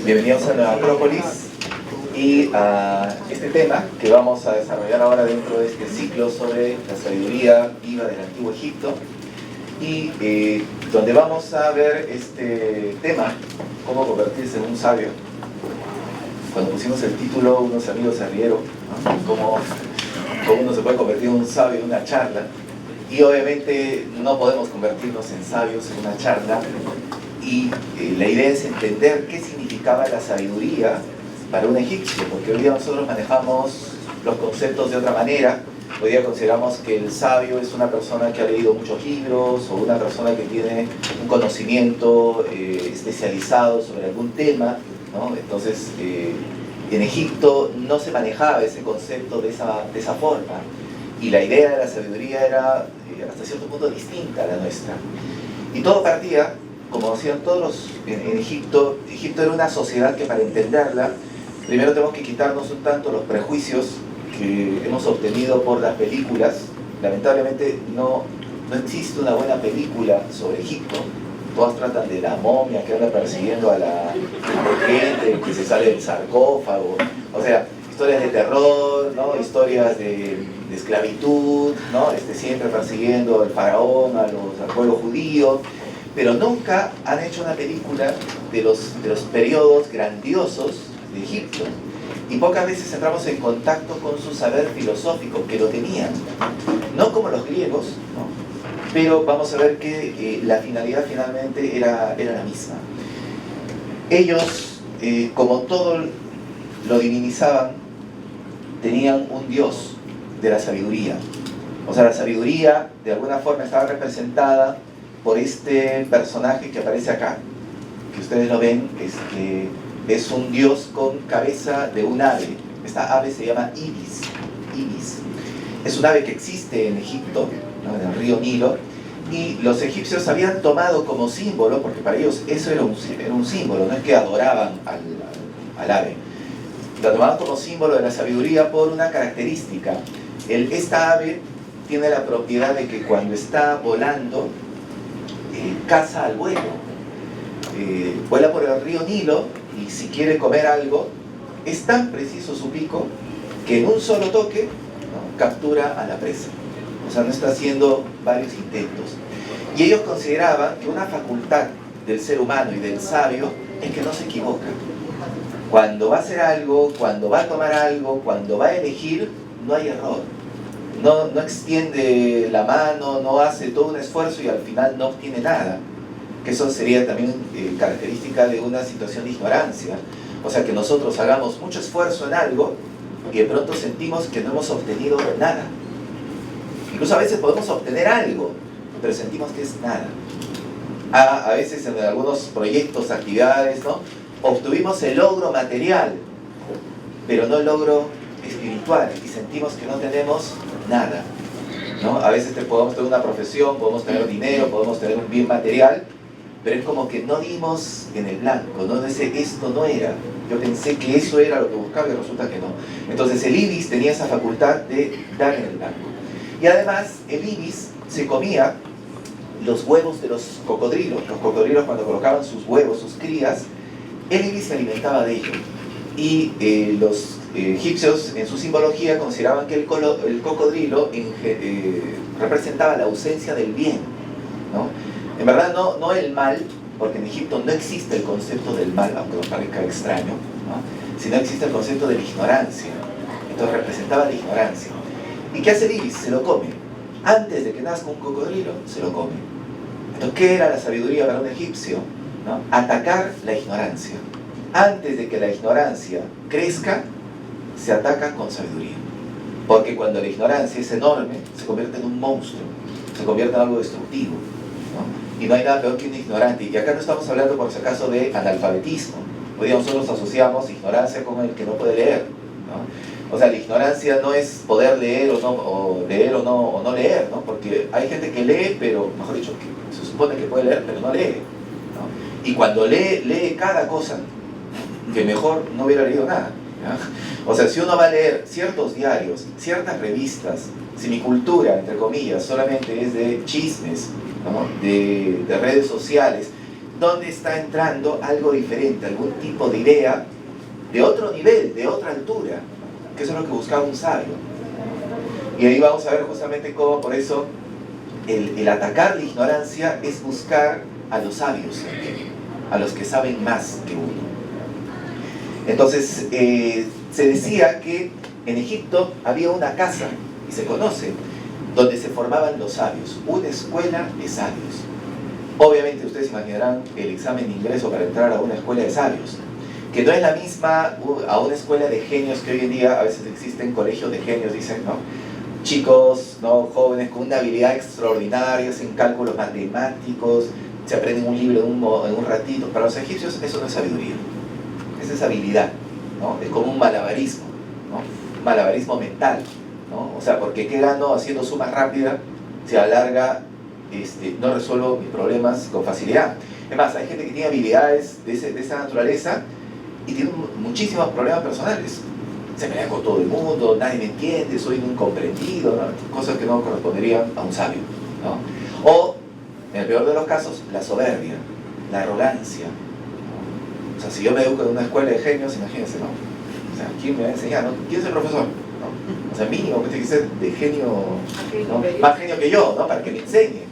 Bienvenidos a Nueva Acrópolis y a este tema que vamos a desarrollar ahora dentro de este ciclo sobre la sabiduría viva del Antiguo Egipto y donde vamos a ver este tema, cómo convertirse en un sabio. Cuando pusimos el título, unos amigos se rieron, ¿no? Cómo uno se puede convertir en un sabio en una charla, y obviamente no podemos convertirnos en sabios en una charla. Y la idea es entender qué significaba la sabiduría para un egipcio, porque hoy día nosotros manejamos los conceptos de otra manera. Hoy día consideramos que el sabio es una persona que ha leído muchos libros o una persona que tiene un conocimiento especializado sobre algún tema, ¿no? Entonces, en Egipto no se manejaba ese concepto de esa forma, y la idea de la sabiduría era hasta cierto punto distinta a la nuestra. Y todo partía, como decían todos en Egipto era una sociedad que para entenderla, primero tenemos que quitarnos un tanto los prejuicios que hemos obtenido por las películas. Lamentablemente no existe una buena película sobre Egipto. Todas tratan de la momia que anda persiguiendo a la gente, que se sale del sarcófago. O sea, historias de terror, ¿no? Historias de esclavitud, ¿no? Siempre persiguiendo al faraón, al pueblo judío. Pero nunca han hecho una película de los periodos grandiosos de Egipto. Y pocas veces entramos en contacto con su saber filosófico, que lo tenían. No como los griegos, ¿no? Pero vamos a ver que la finalidad finalmente era la misma. Ellos, como todo lo divinizaban, tenían un dios de la sabiduría. O sea, la sabiduría de alguna forma estaba representada por este personaje que aparece acá, que ustedes lo ven, es un dios con cabeza de un ave. Esta ave se llama Ibis. Es un ave que existe en Egipto, ¿no? En el río Nilo, y los egipcios habían tomado como símbolo, porque para ellos eso era un símbolo, no es que adoraban al ave, lo tomaban como símbolo de la sabiduría por una característica. Esta ave tiene la propiedad de que cuando está volando, caza al vuelo, vuela por el río Nilo, y si quiere comer algo, es tan preciso su pico que en un solo toque, ¿no?, captura a la presa. O sea, no está haciendo varios intentos. Y ellos consideraban que una facultad del ser humano y del sabio es que no se equivoca. Cuando va a hacer algo, cuando va a tomar algo, cuando va a elegir, no hay error. No extiende la mano, no hace todo un esfuerzo y al final no obtiene nada. Que eso sería también característica de una situación de ignorancia. O sea, que nosotros hagamos mucho esfuerzo en algo y de pronto sentimos que no hemos obtenido nada. Incluso a veces podemos obtener algo, pero sentimos que es nada. A veces en algunos proyectos, actividades, ¿no?, obtuvimos el logro material, pero no el logro espiritual, y sentimos que no tenemos nada, ¿no? A veces podemos tener una profesión, podemos tener dinero, podemos tener un bien material, pero es como que no dimos en el blanco, no dice, esto no era, yo pensé que eso era lo que buscaba y resulta que no. Entonces el ibis tenía esa facultad de dar en el blanco. Y además el ibis se comía los huevos de los cocodrilos. Los cocodrilos, cuando colocaban sus huevos, sus crías, el ibis se alimentaba de ello. Y los egipcios en su simbología consideraban que el cocodrilo representaba la ausencia del bien, ¿no? En verdad no el mal, porque en Egipto no existe el concepto del mal, aunque nos parezca extraño, ¿no?, sino existe el concepto de la ignorancia. Entonces representaba la ignorancia. ¿Y qué hace el ibis? Se lo come. Antes de que nazca un cocodrilo, se lo come. Entonces, ¿qué era la sabiduría para un egipcio? ¿No? Atacar la ignorancia. Antes de que la ignorancia crezca, se ataca con sabiduría. Porque cuando la ignorancia es enorme, se convierte en un monstruo, se convierte en algo destructivo, ¿no? Y no hay nada peor que un ignorante. Y acá no estamos hablando, por si acaso, de analfabetismo. Hoy día nosotros asociamos ignorancia con el que no puede leer, ¿no? O sea, la ignorancia no es poder leer o no leer, ¿no? Porque hay gente que lee, pero, mejor dicho, que se supone que puede leer, pero no lee, ¿no? Y cuando lee cada cosa que mejor no hubiera leído nada, ¿ya? O sea, si uno va a leer ciertos diarios, ciertas revistas, si mi cultura, entre comillas, solamente es de chismes, ¿no?, de redes sociales, dónde está entrando algo diferente, algún tipo de idea de otro nivel, de otra altura, que eso es lo que buscaba un sabio. Y ahí vamos a ver justamente cómo por eso el atacar la ignorancia es buscar a los sabios, a los que saben más que uno. Entonces, se decía que en Egipto había una casa, y se conoce, donde se formaban los sabios, una escuela de sabios. Obviamente ustedes imaginarán el examen de ingreso para entrar a una escuela de sabios, que no es la misma a una escuela de genios que hoy en día a veces existen colegios de genios, dicen, ¿no? Chicos, ¿no? Jóvenes con una habilidad extraordinaria, hacen cálculos matemáticos, se aprenden un libro en un ratito. Para los egipcios eso no es sabiduría, esa es habilidad, ¿no? Es como un malabarismo, ¿no? Un malabarismo mental, ¿no? O sea, porque ¿qué gano haciendo sumas rápidas si a la larga no resuelvo mis problemas con facilidad? Es más, hay gente que tiene habilidades de esa naturaleza y tiene muchísimos problemas personales. Se pelea con todo el mundo, nadie me entiende, soy un incomprendido, ¿no? Cosas que no corresponderían a un sabio, ¿no? O, en el peor de los casos, la soberbia, la arrogancia, ¿no? O sea, si yo me educo en una escuela de genios, imagínense, ¿no? O sea, ¿quién me va a enseñar, no? ¿Quién es el profesor? ¿No? O sea, mínimo que tiene que ser de genio, ¿no? Más genio que yo, ¿no? Para que me enseñe.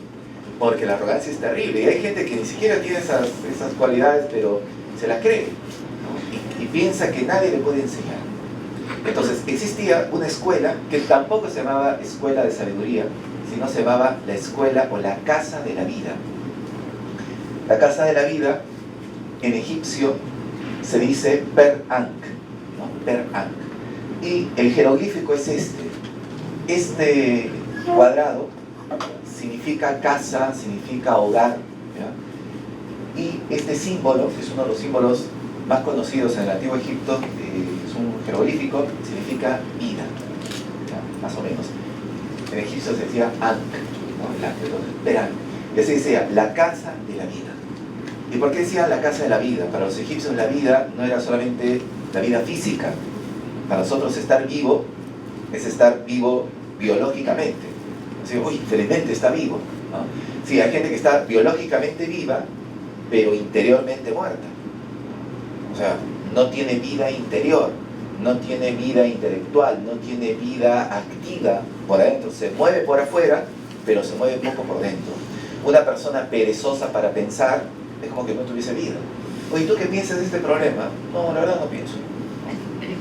Porque la arrogancia es terrible. Y hay gente que ni siquiera tiene esas cualidades, pero se las cree, ¿no? Y piensa que nadie le puede enseñar. Entonces, existía una escuela que tampoco se llamaba escuela de sabiduría, sino se llamaba la escuela o la casa de la vida. La casa de la vida, en egipcio, se dice Per-Ankh, ¿no? Per-Ankh. Y el jeroglífico es este cuadrado significa casa, significa hogar, ¿ya? Y este símbolo, que es uno de los símbolos más conocidos en el antiguo Egipto, es un jeroglífico, significa vida, ¿ya? Más o menos. En egipcio se decía Ankh, ¿no? Per-Ankh. Y así decía, la casa de la vida. ¿Y por qué decía la casa de la vida? Para los egipcios la vida no era solamente la vida física. Para nosotros estar vivo es estar vivo biológicamente. Así, uy, felizmente está vivo, ¿no? Sí, hay gente que está biológicamente viva, pero interiormente muerta. O sea, no tiene vida interior, no tiene vida intelectual, no tiene vida activa por adentro. Se mueve por afuera, pero se mueve poco por dentro. Una persona perezosa para pensar es como que no tuviese vida. Oye, ¿tú qué piensas de este problema? No, la verdad no pienso.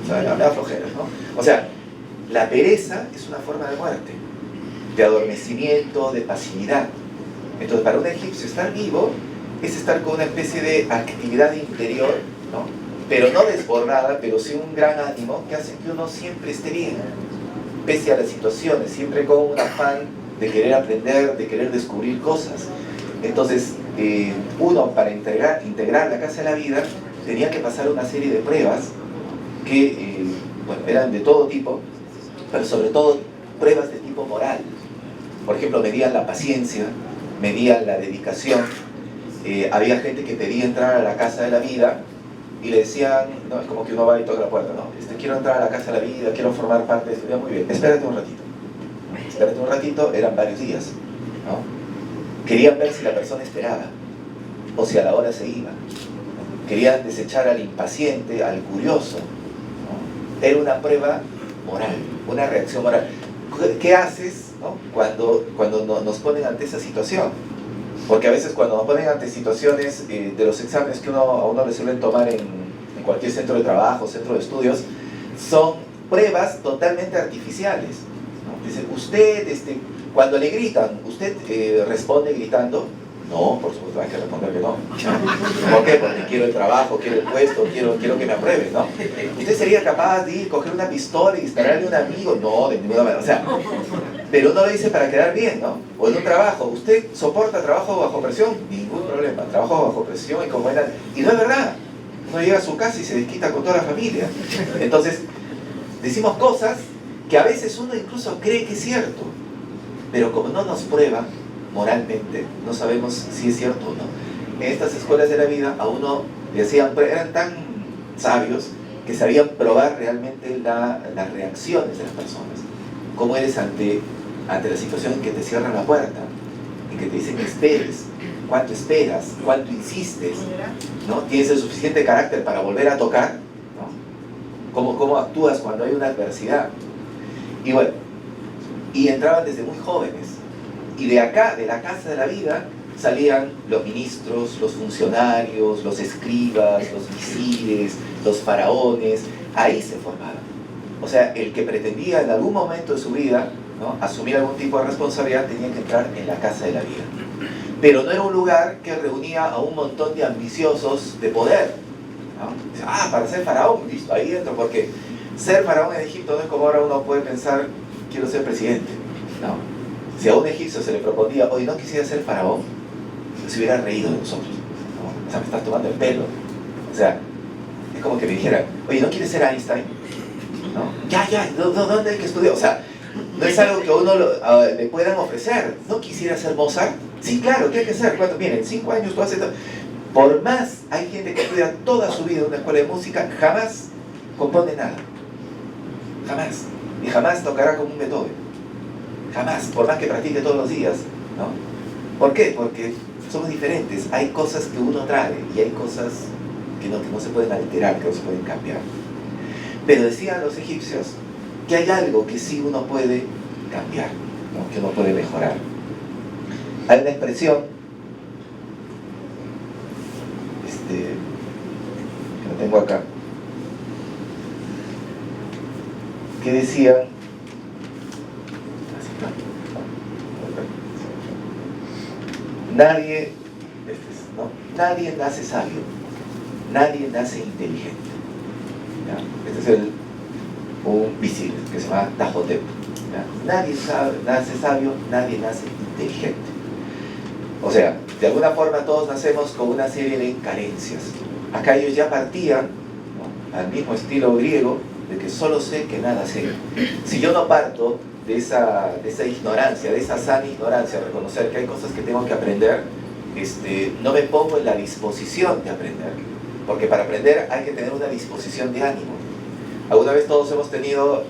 O sea, la verdad flojera, ¿no? O sea, la pereza es una forma de muerte, de adormecimiento, de pasividad. Entonces, para un egipcio estar vivo es estar con una especie de actividad interior, ¿no? Pero no desbordada, pero sí un gran ánimo que hace que uno siempre esté bien, pese a las situaciones, siempre con un afán de querer aprender, de querer descubrir cosas. Entonces, uno para integrar la casa de la vida tenía que pasar una serie de pruebas que bueno, eran de todo tipo, pero sobre todo pruebas de tipo moral. Por ejemplo, medían la paciencia, medían la dedicación. Había gente que pedía entrar a la casa de la vida y le decían, no, es como que uno va y toca la puerta, ¿no? Quiero entrar a la casa de la vida, quiero formar parte de esto. Ya, muy bien, espérate un ratito, eran varios días, ¿no? Querían ver si la persona esperaba o si a la hora se iba. Querían desechar al impaciente, al curioso, ¿no? Era una prueba moral, una reacción moral. ¿Qué haces, ¿no? cuando nos ponen ante esa situación? Porque a veces cuando nos ponen ante situaciones de los exámenes que a uno le suelen tomar en cualquier centro de trabajo, centro de estudios, son pruebas totalmente artificiales, ¿no? Dice, usted, cuando le gritan, ¿usted responde gritando? No, por supuesto, hay que responder que no. ¿Por qué? Porque quiero el trabajo, quiero el puesto, quiero que me aprueben, ¿no? ¿Usted sería capaz de ir, coger una pistola y dispararle a un amigo? No, de ninguna manera. O sea, pero uno lo dice para quedar bien, ¿no? O en un trabajo, ¿usted soporta trabajo bajo presión? Ningún problema, trabajo bajo presión y con buena... Y no es verdad. Uno llega a su casa y se desquita con toda la familia. Entonces, decimos cosas que a veces uno incluso cree que es cierto, pero como no nos prueba moralmente, no sabemos si es cierto o no. En estas escuelas de la vida a uno le hacían, eran tan sabios que sabían probar realmente las reacciones de las personas. Cómo eres ante la situación en que te cierran la puerta, en que te dicen que esperes, cuánto esperas, cuánto insistes, ¿no? ¿Tienes el suficiente carácter para volver a tocar? ¿No? ¿Cómo actúas cuando hay una adversidad? Y bueno, y entraban desde muy jóvenes. Y de acá, de la casa de la vida, salían los ministros, los funcionarios, los escribas, los visires, los faraones. Ahí se formaban. O sea, el que pretendía en algún momento de su vida, ¿no?, asumir algún tipo de responsabilidad, tenía que entrar en la casa de la vida. Pero no era un lugar que reunía a un montón de ambiciosos de poder, ¿no? Para ser faraón, listo, ahí entro, porque ser faraón en Egipto no es como ahora uno puede pensar, quiero ser presidente, ¿no? Si a un egipcio se le proponía, oye, no quisiera ser faraón, se hubiera reído de nosotros, ¿no? O sea, me estás tomando el pelo. O sea, es como que me dijeran, oye, ¿no quieres ser Einstein? ¿No? ¿Dónde hay que estudiar? O sea, no es algo que a uno le puedan ofrecer. ¿No quisiera ser Mozart? Sí, claro, ¿qué hay que hacer? ¿Cuánto? Miren, 5 años tú haces... Por más, hay gente que estudia toda su vida en una escuela de música, jamás compone nada. Jamás. Y jamás tocará como un Beethoven. Jamás, por más que practique todos los días, ¿no? ¿Por qué? Porque somos diferentes. Hay cosas que uno trae y hay cosas que no se pueden alterar, que no se pueden cambiar. Pero decían los egipcios que hay algo que sí uno puede cambiar, ¿no?, que uno puede mejorar. Hay una expresión que lo tengo acá, que decía, nadie nace sabio, nadie nace inteligente. ¿Ya? Este es un visir que se llama Tahotep. Nadie nace sabio, nadie nace inteligente. O sea, de alguna forma todos nacemos con una serie de carencias. Acá ellos ya partían, ¿no?, al mismo estilo griego, de que solo sé que nada sé. Si yo no parto de esa ignorancia, de esa sana ignorancia, reconocer que hay cosas que tengo que aprender, no me pongo en la disposición de aprender. Porque para aprender hay que tener una disposición de ánimo. Alguna vez todos hemos tenido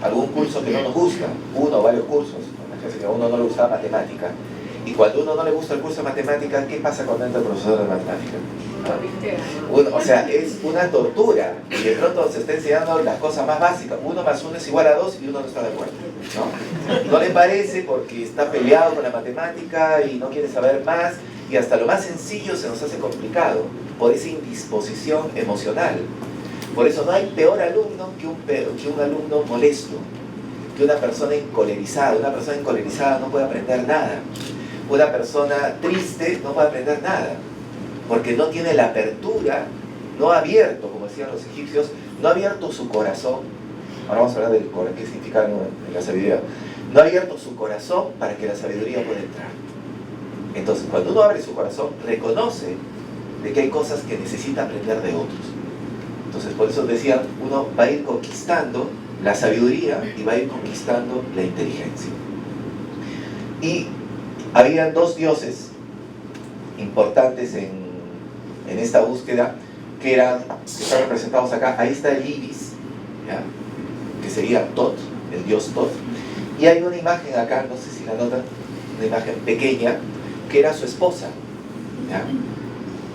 algún curso que no nos gusta, uno o varios cursos. Imagínense que a uno no le gustaba matemática. Y cuando a uno no le gusta el curso de matemática, ¿qué pasa cuando entra el profesor de matemática? O sea, es una tortura. Y de pronto se está enseñando las cosas más básicas. 1 más 1 es igual a 2 y uno no está de acuerdo, ¿no? No le parece porque está peleado con la matemática y no quiere saber más. Y hasta lo más sencillo se nos hace complicado por esa indisposición emocional. Por eso no hay peor alumno que un alumno molesto, que una persona encolerizada. Una persona encolerizada no puede aprender nada. Una persona triste no puede aprender nada, porque no tiene la apertura, no ha abierto, como decían los egipcios, no ha abierto su corazón. Ahora vamos a hablar del corazón, qué significa en la sabiduría. No ha abierto su corazón para que la sabiduría pueda entrar. Entonces, cuando uno abre su corazón, reconoce de que hay cosas que necesita aprender de otros. Entonces, por eso decían, uno va a ir conquistando la sabiduría y va a ir conquistando la inteligencia. Y habían 2 dioses importantes en esta búsqueda, que están representados acá. Ahí está el Ibis, ¿ya?, que sería Tot, el dios Tot. Y hay una imagen acá, no sé si la notan, una imagen pequeña, que era su esposa, ¿ya?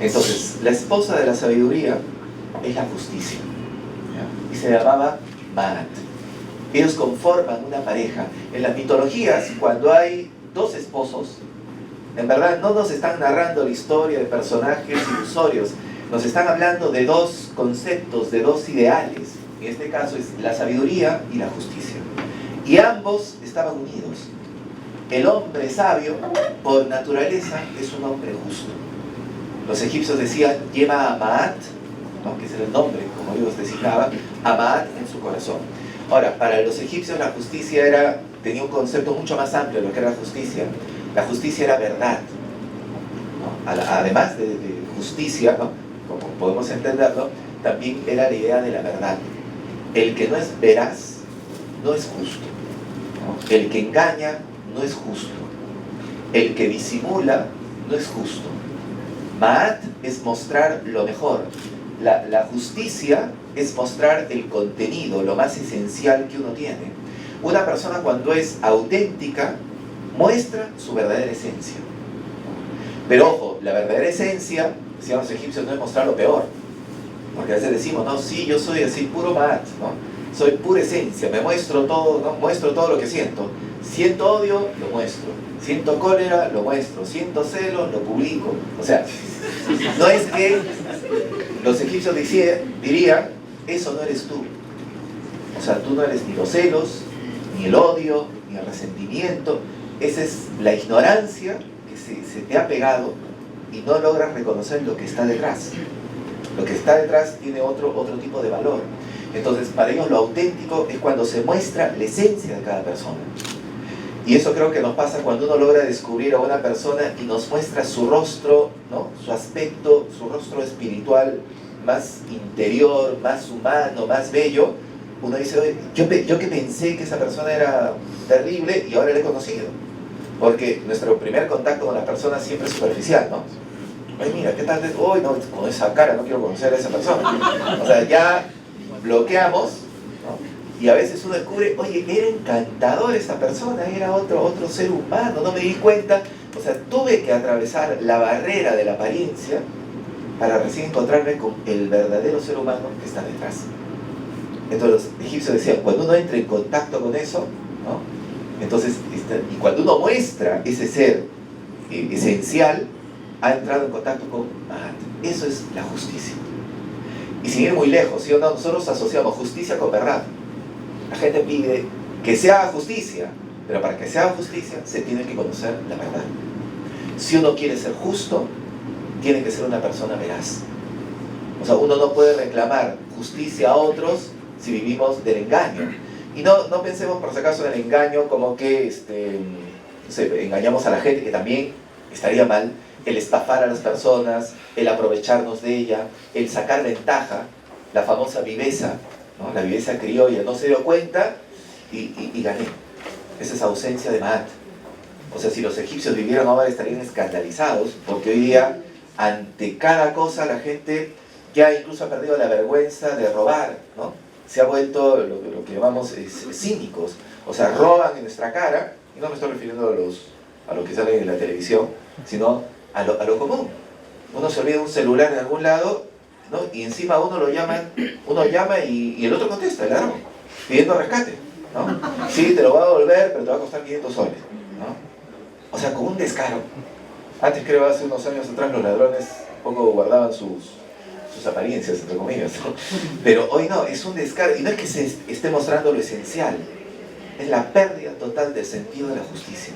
Entonces, la esposa de la sabiduría es la justicia, ¿ya?, y se llamaba Maat. Ellos conforman una pareja. En las mitologías, cuando hay 2 esposos, en verdad no nos están narrando la historia de personajes ilusorios, nos están hablando de 2 conceptos, de 2 ideales. En este caso es la sabiduría y la justicia. Y ambos estaban unidos. El hombre sabio, por naturaleza, es un hombre justo. Los egipcios decían, lleva a Maat, ¿no?, que ese era el nombre, como ellos designaban, a Maat en su corazón. Ahora, para los egipcios la justicia tenía un concepto mucho más amplio de lo que era justicia. La justicia era verdad, ¿no? Además de justicia, ¿no?, como podemos entenderlo, también era la idea de la verdad. El que no es veraz no es justo, ¿no? El que engaña no es justo. El que disimula no es justo. Maat es mostrar lo mejor. La justicia es mostrar el contenido, lo más esencial que uno tiene. Una persona, cuando es auténtica, muestra su verdadera esencia. Pero ojo, la verdadera esencia, decían los egipcios, no es mostrar lo peor. Porque a veces decimos, no, sí, yo soy así, puro Maat, ¿no? Soy pura esencia, me muestro todo, ¿no? Muestro todo lo que siento. Siento odio, lo muestro. Siento cólera, lo muestro. Siento celos, lo publico. O sea, no es que los egipcios dirían, eso no eres tú. O sea, tú no eres ni los celos, ni el odio, ni el resentimiento. Esa es la ignorancia que se te ha pegado y no logras reconocer lo que está detrás. Lo que está detrás tiene otro tipo de valor. Entonces, para ellos lo auténtico es cuando se muestra la esencia de cada persona. Y eso creo que nos pasa cuando uno logra descubrir a una persona y nos muestra su rostro, ¿no? Su aspecto, su rostro espiritual más interior, más humano, más bello. Uno dice, oye, yo que pensé que esa persona era terrible y ahora la he conocido. Porque nuestro primer contacto con la persona siempre es superficial, ¿no? Ay, mira, ¿qué tal? Uy, no, con esa cara no quiero conocer a esa persona. O sea, ya bloqueamos, ¿no? Y a veces uno descubre, oye, era encantador esa persona, era otro ser humano, no me di cuenta. O sea, tuve que atravesar la barrera de la apariencia para recién encontrarme con el verdadero ser humano que está detrás. Entonces los egipcios decían, cuando uno entra en contacto con eso, ¿no? Entonces, y cuando uno muestra ese ser esencial, ha entrado en contacto con Maat. Eso es la justicia. Y sin ir muy lejos, ¿sí o no? Nosotros asociamos justicia con verdad. La gente pide que se haga justicia, pero para que se haga justicia se tiene que conocer la verdad. Si uno quiere ser justo, tiene que ser una persona veraz. O sea, uno no puede reclamar justicia a otros si vivimos del engaño. Y no pensemos por si acaso en el engaño como que no sé, engañamos a la gente, que también estaría mal. El estafar a las personas, el aprovecharnos de ella, el sacar ventaja, la famosa viveza, ¿no? La viveza criolla, no se dio cuenta y gané. Esa es ausencia de Maat. O sea, si los egipcios vivieran ahora estarían escandalizados, porque hoy día ante cada cosa la gente ya incluso ha perdido la vergüenza de robar, ¿no? Se ha vuelto lo que llamamos cínicos. O sea, roban en nuestra cara, y no me estoy refiriendo a lo que sale en la televisión, sino a lo común. Uno se olvida un celular en algún lado, ¿no? Y encima uno llama y el otro contesta, el ladrón, pidiendo rescate, ¿no? Sí, te lo va a devolver, pero te va a costar 500 soles, ¿no? O sea, con un descaro. Antes, creo, hace unos años atrás, los ladrones un poco guardaban sus apariencias, entre comillas, ¿no? Pero hoy no, es un descaro. Y no es que se esté mostrando lo esencial, es la pérdida total del sentido de la justicia.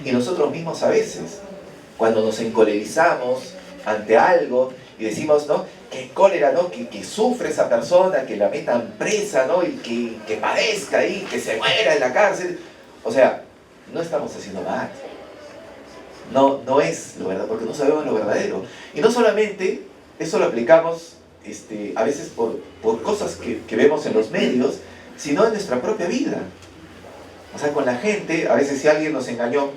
Y nosotros mismos a veces, cuando nos encolerizamos ante algo y decimos, ¿no? Qué cólera, ¿no? Que sufre esa persona, que la metan presa, ¿no? Y que padezca ahí, que se muera en la cárcel. O sea, no estamos haciendo mal. No es lo verdadero, porque no sabemos lo verdadero. Y no solamente eso lo aplicamos a veces por cosas que vemos en los medios, sino en nuestra propia vida. O sea, con la gente, a veces si alguien nos engañó,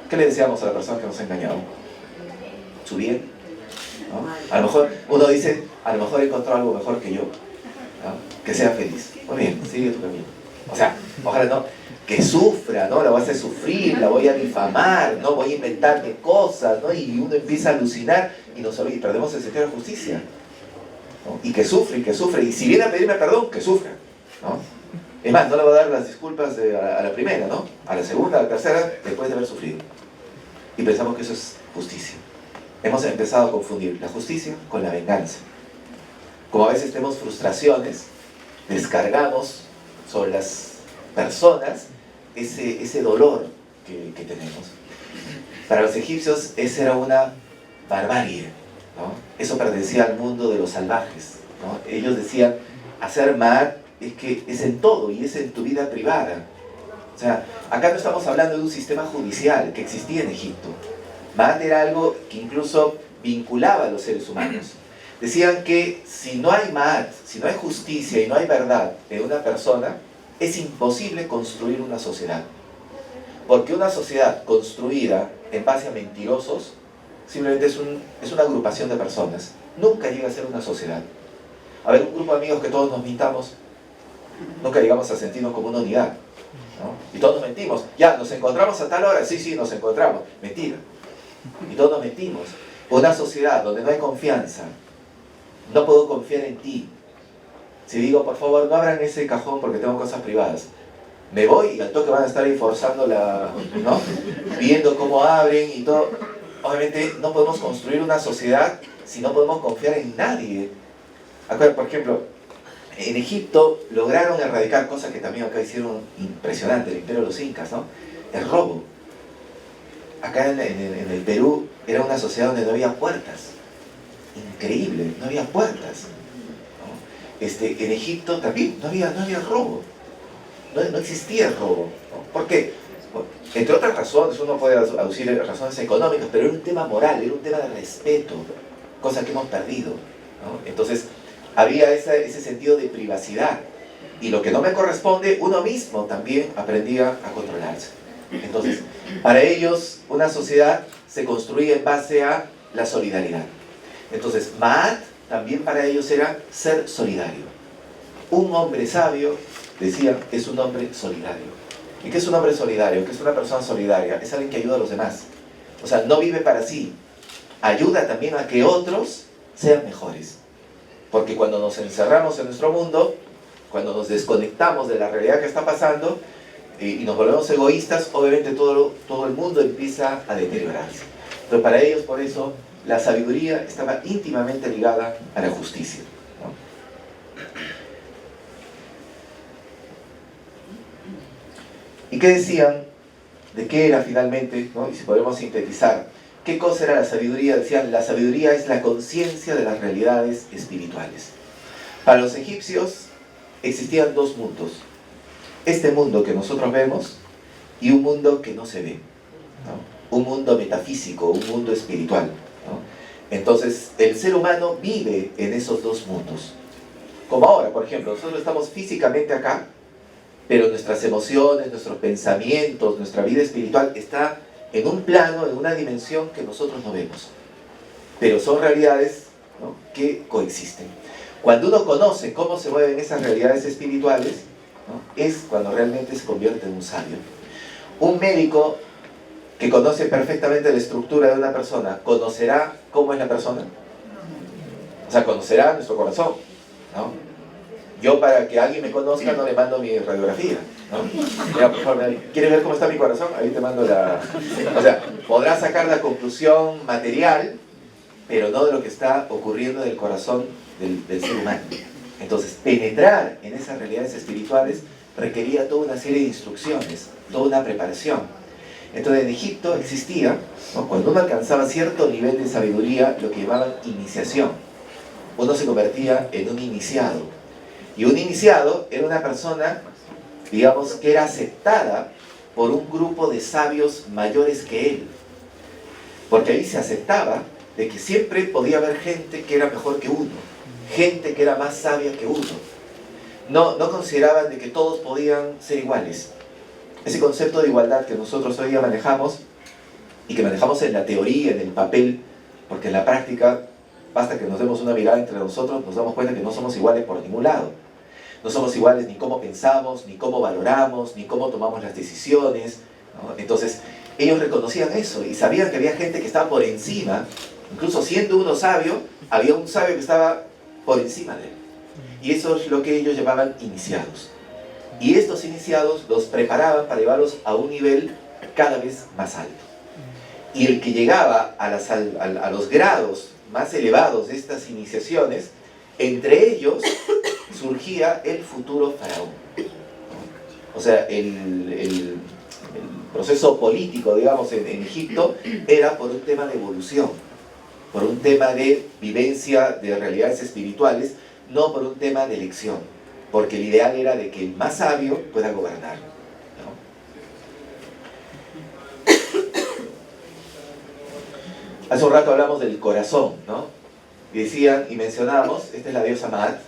¿qué le deseamos a la persona que nos ha engañado? Su bien, ¿no? A lo mejor uno dice, a lo mejor encontró algo mejor que yo, ¿no? Que sea feliz. Muy bien, sigue tu camino. O sea, ojalá no, que sufra, ¿no? La voy a hacer sufrir, la voy a difamar, ¿no? Voy a inventarle cosas, ¿no? Y uno empieza a alucinar y perdemos el sentido de la justicia, ¿no? Y que sufre, y si viene a pedirme perdón, que sufra, ¿no? Es más, no le voy a dar las disculpas a la primera, ¿no? A la segunda, a la tercera, después de haber sufrido. Y pensamos que eso es justicia. Hemos empezado a confundir la justicia con la venganza. Como a veces tenemos frustraciones, descargamos sobre las personas ese dolor que tenemos. Para los egipcios esa era una barbarie, ¿no? Eso pertenecía al mundo de los salvajes, ¿no? Ellos decían, hacer Maat es que es en todo y es en tu vida privada. O sea, acá no estamos hablando de un sistema judicial que existía en Egipto. Maat era algo que incluso vinculaba a los seres humanos. Decían que si no hay Maat, si no hay justicia y no hay verdad en una persona, es imposible construir una sociedad. Porque una sociedad construida en base a mentirosos simplemente es una agrupación de personas. Nunca llega a ser una sociedad. A ver, un grupo de amigos que todos nos mintamos, nunca llegamos a sentirnos como una unidad, ¿no? Y todos nos mentimos. Ya, nos encontramos a tal hora. Sí, nos encontramos. Mentira. Y todos nos mentimos. Una sociedad donde no hay confianza, no puedo confiar en ti. Si digo, por favor, no abran ese cajón porque tengo cosas privadas, me voy y al toque van a estar ahí forzando ¿no? Viendo cómo abren y todo. Obviamente no podemos construir una sociedad si no podemos confiar en nadie. Acuérdense, por ejemplo, en Egipto lograron erradicar cosas que también acá hicieron impresionante, el imperio de los incas, ¿no? El robo. Acá en el Perú era una sociedad donde no había puertas. Increíble, no había puertas, ¿no? En Egipto también no había robo. No existía el robo, ¿no? ¿Por qué? Bueno, entre otras razones, uno puede aducir razones económicas, pero era un tema moral, era un tema de respeto, cosa que hemos perdido, ¿no? Entonces, había ese sentido de privacidad. Y lo que no me corresponde, uno mismo también aprendía a controlarse. Entonces, para ellos, una sociedad se construía en base a la solidaridad. Entonces, Ma'at también para ellos era ser solidario. Un hombre sabio, decían, es un hombre solidario. ¿Y qué es un hombre solidario? ¿Qué es una persona solidaria? Es alguien que ayuda a los demás. O sea, no vive para sí. Ayuda también a que otros sean mejores. Porque cuando nos encerramos en nuestro mundo, cuando nos desconectamos de la realidad que está pasando y nos volvemos egoístas, obviamente todo el mundo empieza a deteriorarse. Pero para ellos, por eso, la sabiduría estaba íntimamente ligada a la justicia, ¿no? ¿Y qué decían? ¿De qué era finalmente, ¿no? Y si podemos sintetizar, ¿qué cosa era la sabiduría? Decían, la sabiduría es la conciencia de las realidades espirituales. Para los egipcios existían dos mundos. Este mundo que nosotros vemos y un mundo que no se ve, ¿no? Un mundo metafísico, un mundo espiritual, ¿no? Entonces, el ser humano vive en esos dos mundos. Como ahora, por ejemplo, nosotros estamos físicamente acá, pero nuestras emociones, nuestros pensamientos, nuestra vida espiritual está en un plano, en una dimensión que nosotros no vemos. Pero son realidades, ¿no?, que coexisten. Cuando uno conoce cómo se mueven esas realidades espirituales, ¿no?, es cuando realmente se convierte en un sabio. Un médico que conoce perfectamente la estructura de una persona, ¿conocerá cómo es la persona? O sea, conocerá nuestro corazón, ¿no? Yo, para que alguien me conozca, no le mando mi radiografía, ¿no? Mira, por favor, ¿quieres ver cómo está mi corazón? Ahí te mando la... O sea, podrás sacar la conclusión material, pero no de lo que está ocurriendo en el corazón del ser humano. Entonces, penetrar en esas realidades espirituales requería toda una serie de instrucciones, toda una preparación. Entonces, en Egipto existía, ¿no?, cuando uno alcanzaba cierto nivel de sabiduría, lo que llamaban iniciación. Uno se convertía en un iniciado. Y un iniciado era una persona, digamos, que era aceptada por un grupo de sabios mayores que él. Porque ahí se aceptaba de que siempre podía haber gente que era mejor que uno, gente que era más sabia que uno. No consideraban de que todos podían ser iguales. Ese concepto de igualdad que nosotros hoy día manejamos, y que manejamos en la teoría, en el papel, porque en la práctica basta que nos demos una mirada entre nosotros, nos damos cuenta que no somos iguales por ningún lado. No somos iguales ni cómo pensamos, ni cómo valoramos, ni cómo tomamos las decisiones, ¿no? Entonces, ellos reconocían eso y sabían que había gente que estaba por encima. Incluso siendo uno sabio, había un sabio que estaba por encima de él. Y eso es lo que ellos llamaban iniciados. Y estos iniciados los preparaban para llevarlos a un nivel cada vez más alto. Y el que llegaba a los grados más elevados de estas iniciaciones, entre ellos surgía el futuro faraón. O sea, el proceso político, digamos, en Egipto era por un tema de evolución, por un tema de vivencia de realidades espirituales, no por un tema de elección, porque el ideal era de que el más sabio pueda gobernar, ¿no? Hace un rato hablamos del corazón, ¿no? Y decían y mencionábamos, esta es la diosa Ma'at,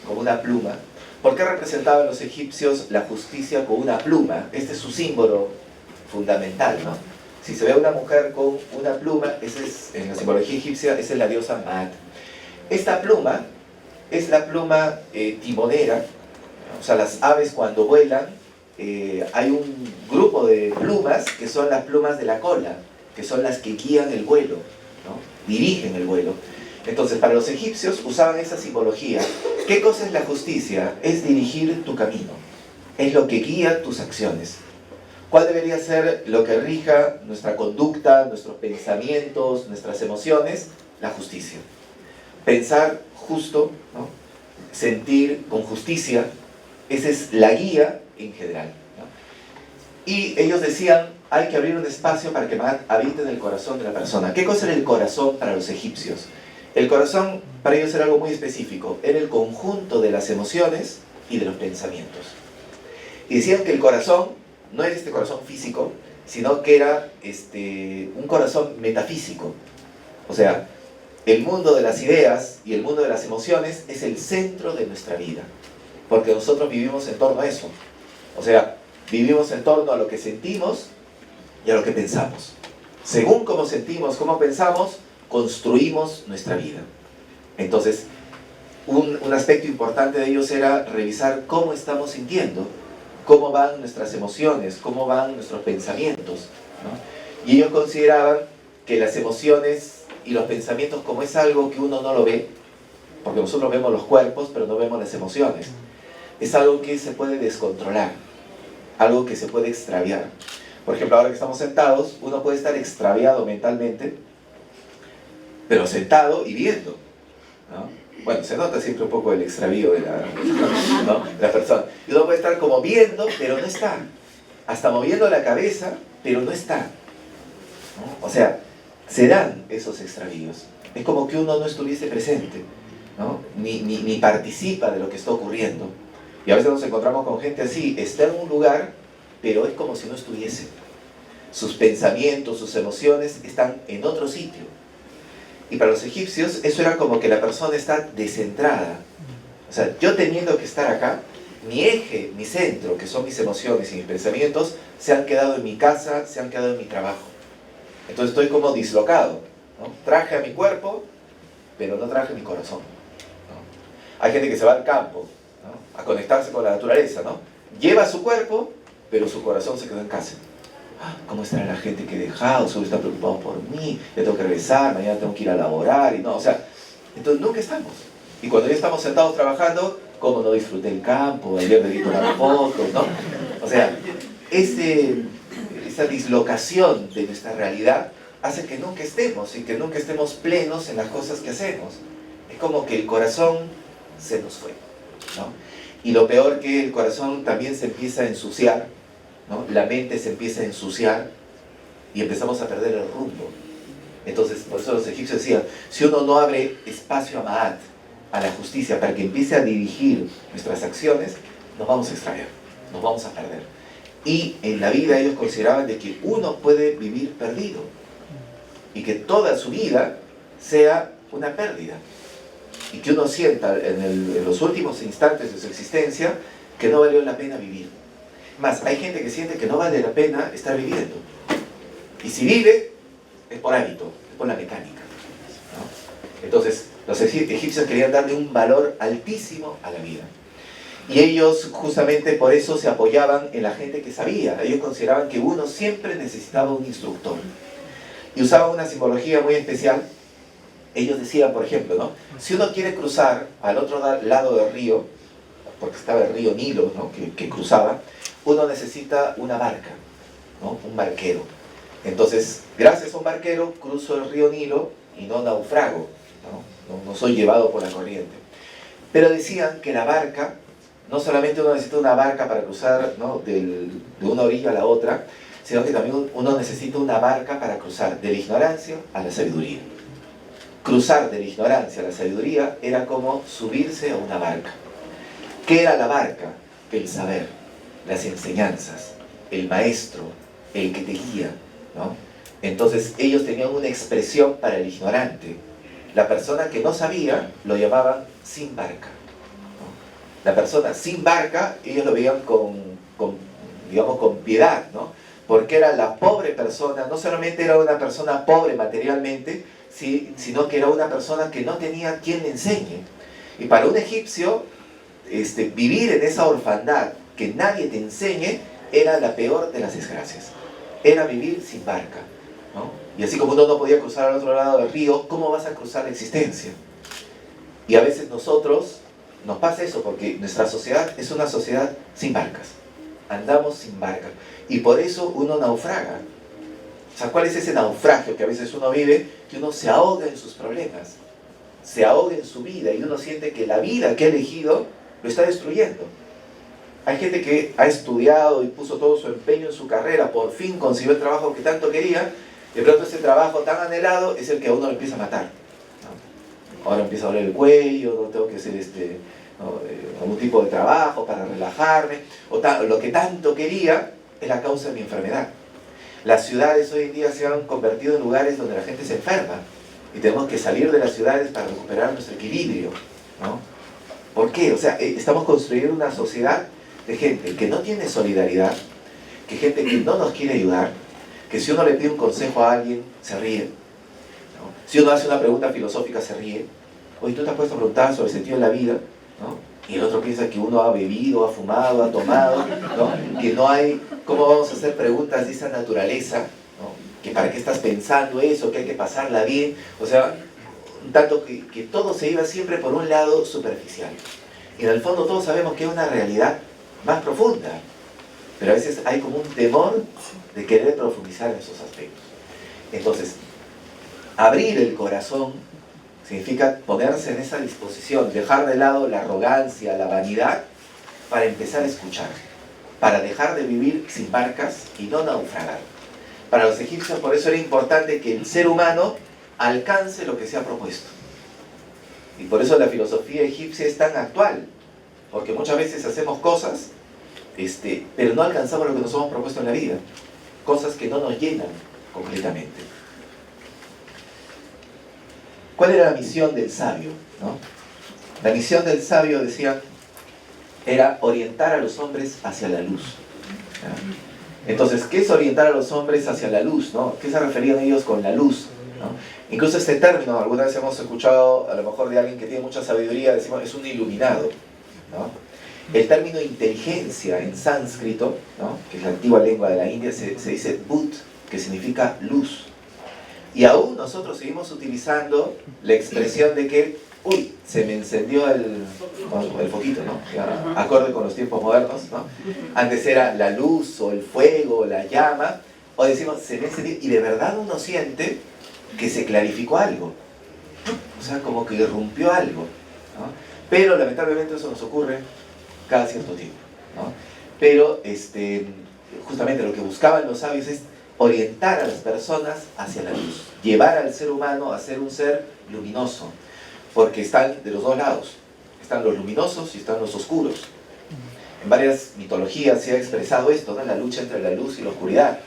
como una pluma. ¿Por qué representaban los egipcios la justicia con una pluma? Este es su símbolo fundamental, ¿no? Si se ve a una mujer con una pluma, ese es, en la simbología egipcia, esa es la diosa Ma'at. Esta pluma es la pluma timonera, ¿no? O sea, las aves cuando vuelan, hay un grupo de plumas que son las plumas de la cola. que son las que guían el vuelo, ¿no? Dirigen el vuelo. Entonces, para los egipcios usaban esa simbología. ¿Qué cosa es la justicia? Es dirigir tu camino. Es lo que guía tus acciones. ¿Cuál debería ser lo que rija nuestra conducta, nuestros pensamientos, nuestras emociones? La justicia. Pensar justo, ¿no? Sentir con justicia, esa es la guía en general, ¿no? Y ellos decían, hay que abrir un espacio para que Maat habite en el corazón de la persona. ¿Qué cosa era el corazón para los egipcios? El corazón para ellos era algo muy específico, era el conjunto de las emociones y de los pensamientos. Y decían que el corazón no era este corazón físico, sino que era un corazón metafísico. O sea, el mundo de las ideas y el mundo de las emociones es el centro de nuestra vida, porque nosotros vivimos en torno a eso. O sea, vivimos en torno a lo que sentimos y a lo que pensamos. Según cómo sentimos, cómo pensamos, construimos nuestra vida. Entonces, un aspecto importante de ellos era revisar cómo estamos sintiendo, cómo van nuestras emociones, cómo van nuestros pensamientos, ¿no? Y ellos consideraban que las emociones y los pensamientos, como es algo que uno no lo ve, porque nosotros vemos los cuerpos, pero no vemos las emociones, es algo que se puede descontrolar, algo que se puede extraviar. Por ejemplo, ahora que estamos sentados, uno puede estar extraviado mentalmente, pero sentado y viendo, ¿no? Bueno, se nota siempre un poco el extravío de ¿no? de la persona. Y uno puede estar como viendo, pero no está. Hasta moviendo la cabeza, pero no está, ¿no? O sea, se dan esos extravíos. Es como que uno no estuviese presente, ¿no? Ni participa de lo que está ocurriendo. Y a veces nos encontramos con gente así, está en un lugar, pero es como si no estuviese. Sus pensamientos, sus emociones están en otro sitio. Y para los egipcios eso era como que la persona está descentrada. O sea, yo teniendo que estar acá, mi eje, mi centro, que son mis emociones y mis pensamientos, se han quedado en mi casa, se han quedado en mi trabajo. Entonces estoy como dislocado, ¿no? Traje a mi cuerpo, pero no traje mi corazón, ¿no? Hay gente que se va al campo, ¿no? A conectarse con la naturaleza, ¿no? Lleva su cuerpo, pero su corazón se quedó en casa. ¿Cómo estará la gente que he dejado? Solo está preocupado por mí, ya tengo que regresar, mañana tengo que ir a laborar, y no, o sea, entonces nunca estamos. Y cuando ya estamos sentados trabajando, ¿cómo no disfruté el campo? Ayer me vi con las fotos, ¿no? O sea, esa dislocación de nuestra realidad hace que nunca estemos, y que nunca estemos plenos en las cosas que hacemos. Es como que el corazón se nos fue, ¿no? Y lo peor que el corazón también se empieza a ensuciar, ¿no? La mente se empieza a ensuciar y empezamos a perder el rumbo. Entonces, por eso los egipcios decían, si uno no abre espacio a Maat, a la justicia, para que empiece a dirigir nuestras acciones, nos vamos a extraviar, nos vamos a perder. Y en la vida ellos consideraban de que uno puede vivir perdido y que toda su vida sea una pérdida, y que uno sienta en los últimos instantes de su existencia que no valió la pena vivir. Más, hay gente que siente que no vale la pena estar viviendo. Y si vive, es por hábito, es por la mecánica, ¿no? Entonces, los egipcios querían darle un valor altísimo a la vida. Y ellos justamente por eso se apoyaban en la gente que sabía. Ellos consideraban que uno siempre necesitaba un instructor. Y usaban una simbología muy especial. Ellos decían, por ejemplo, ¿no? Si uno quiere cruzar al otro lado del río, porque estaba el río Nilo, ¿no? que cruzaba, uno necesita una barca, ¿no? Un barquero. Entonces, gracias a un barquero, cruzo el río Nilo y no naufrago, no soy llevado por la corriente. Pero decían que la barca, no solamente uno necesita una barca para cruzar, ¿no? de una orilla a la otra, sino que también uno necesita una barca para cruzar de la ignorancia a la sabiduría. Cruzar de la ignorancia a la sabiduría era como subirse a una barca. ¿Qué era la barca? El saber, las enseñanzas, el maestro, el que te guía, ¿no? Entonces ellos tenían una expresión para el ignorante. La persona que no sabía lo llamaban sin barca, ¿no? La persona sin barca ellos lo veían digamos, con piedad, ¿no? Porque era la pobre persona, no solamente era una persona pobre materialmente, sino que era una persona que no tenía quien le enseñe. Y para un egipcio, vivir en esa orfandad, que nadie te enseñe, era la peor de las desgracias. Era vivir sin barca, ¿no? Y así como uno no podía cruzar al otro lado del río, ¿cómo vas a cruzar la existencia? Y a veces nosotros nos pasa eso porque nuestra sociedad es una sociedad sin barcas. Andamos sin barcas. Y por eso uno naufraga. O sea, ¿cuál es ese naufragio que a veces uno vive? Que uno se ahoga en sus problemas, se ahoga en su vida y uno siente que la vida que ha elegido lo está destruyendo. Hay gente que ha estudiado y puso todo su empeño en su carrera, por fin consiguió el trabajo que tanto quería, de pronto ese trabajo tan anhelado es el que a uno lo empieza a matar, ¿no? Ahora empieza a doler el cuello, no tengo que hacer algún tipo de trabajo para relajarme, lo que tanto quería es la causa de mi enfermedad. Las ciudades hoy en día se han convertido en lugares donde la gente se enferma y tenemos que salir de las ciudades para recuperar nuestro equilibrio, ¿no? ¿Por qué? O sea, estamos construyendo una sociedad de gente que no tiene solidaridad, que gente que no nos quiere ayudar, que si uno le pide un consejo a alguien, se ríe, ¿no? Si uno hace una pregunta filosófica, se ríe. Oye, tú te has puesto a preguntar sobre el sentido de la vida, ¿no? Y el otro piensa que uno ha bebido, ha fumado, ha tomado, ¿no? Que no hay... ¿Cómo vamos a hacer preguntas de esa naturaleza, ¿no? Que para qué estás pensando eso, que hay que pasarla bien. O sea, tanto que todo se iba siempre por un lado superficial. Y en el fondo todos sabemos que es una realidad más profunda. Pero a veces hay como un temor de querer profundizar en esos aspectos. Entonces, abrir el corazón significa ponerse en esa disposición, dejar de lado la arrogancia, la vanidad, para empezar a escuchar, para dejar de vivir sin barcas y no naufragar. Para los egipcios por eso era importante que el ser humano alcance lo que se ha propuesto. Y por eso la filosofía egipcia es tan actual, porque muchas veces hacemos cosas, pero no alcanzamos lo que nos hemos propuesto en la vida, cosas que no nos llenan completamente. ¿Cuál era la misión del sabio, ¿no? La misión del sabio, decía, era orientar a los hombres hacia la luz, ¿no? Entonces, ¿qué es orientar a los hombres hacia la luz, ¿no? ¿Qué se referían ellos con la luz, ¿no? Incluso este término, alguna vez hemos escuchado a lo mejor de alguien que tiene mucha sabiduría, decimos, es un iluminado, ¿no? El término inteligencia en sánscrito, ¿no? Que es la antigua lengua de la India, se dice But, que significa luz. Y aún nosotros seguimos utilizando la expresión de que, uy, se me encendió el foquito, ¿no? Ya, acorde con los tiempos modernos, ¿no? Antes era la luz o el fuego o la llama. Hoy decimos, se me encendió, y de verdad uno siente que se clarificó algo. O sea, como que irrumpió algo, ¿no? Pero lamentablemente eso nos ocurre cada cierto tiempo, ¿no? Pero justamente lo que buscaban los sabios es orientar a las personas hacia la luz, llevar al ser humano a ser un ser luminoso, porque están de los dos lados, están los luminosos y están los oscuros. En varias mitologías se ha expresado esto, ¿no? La lucha entre la luz y la oscuridad,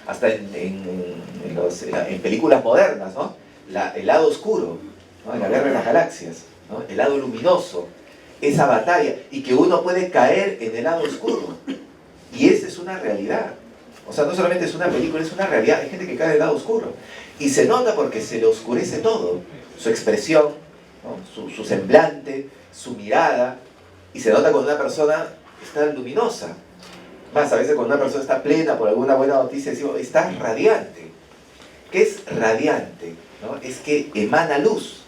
hasta en películas modernas, ¿no? El lado oscuro, ¿no? En la Guerra de las Galaxias, ¿no? El lado luminoso, esa batalla, y que uno puede caer en el lado oscuro, y esa es una realidad. O sea, no solamente es una película, es una realidad. Hay gente que cae del lado oscuro. Y se nota porque se le oscurece todo. Su expresión, ¿no? Su semblante, su mirada. Y se nota cuando una persona está luminosa. Más, a veces cuando una persona está plena por alguna buena noticia, decimos, está radiante. ¿Qué es radiante? ¿No? Es que emana luz,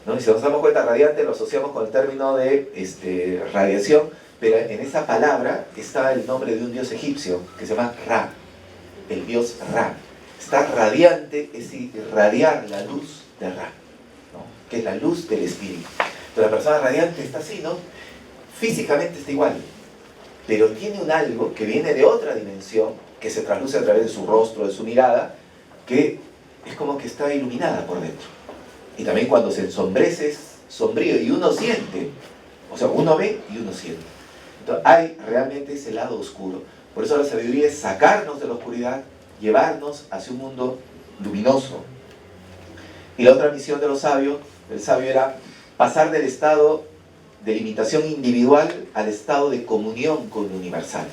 ¿no? Y si nos damos cuenta, radiante lo asociamos con el término de radiación, pero en esa palabra está el nombre de un dios egipcio que se llama Ra, el dios Ra. Está radiante, es irradiar la luz de Ra, ¿no? Que es la luz del espíritu. Entonces la persona radiante está así, ¿no? Físicamente está igual, pero tiene un algo que viene de otra dimensión, que se trasluce a través de su rostro, de su mirada, que es como que está iluminada por dentro. Y también cuando se ensombrece es sombrío y uno siente, o sea, uno ve y uno siente. Entonces, hay realmente ese lado oscuro. Por eso la sabiduría es sacarnos de la oscuridad, llevarnos hacia un mundo luminoso. Y la otra misión de los sabios, del sabio, era pasar del estado de limitación individual al estado de comunión con lo universal.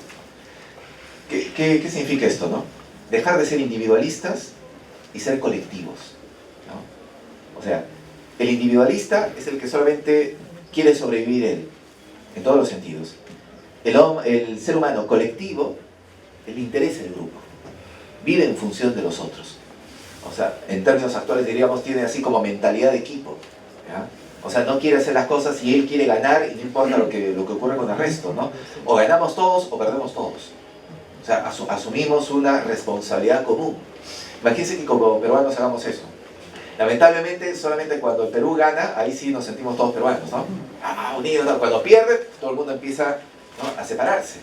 ¿Qué significa esto, no? Dejar de ser individualistas y ser colectivos, ¿no? O sea, el individualista es el que solamente quiere sobrevivir él, en todos los sentidos. El ser humano colectivo, el interés del grupo, vive en función de los otros. o sea, en términos actuales diríamos, tiene así como mentalidad de equipo, ¿ya? O sea, no quiere hacer las cosas y él quiere ganar y no importa lo que ocurre con el resto, ¿no? O ganamos todos o perdemos todos. O sea, asumimos una responsabilidad común. Imagínense que como peruanos hagamos eso. Lamentablemente, solamente cuando el Perú gana, ahí sí nos sentimos todos peruanos, ¿no? Unidos, ¿no? Cuando pierde, todo el mundo empieza, ¿no?, a separarse.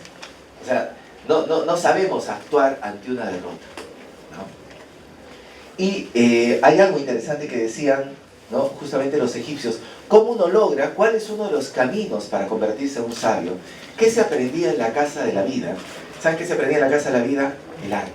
O sea, no sabemos actuar ante una derrota, ¿no? Y hay algo interesante que decían, ¿no?, justamente los egipcios. ¿Cómo uno logra? ¿Cuál es uno de los caminos para convertirse en un sabio? ¿Qué se aprendía en la casa de la vida? ¿Saben qué se aprendía en la casa de la vida? El arte.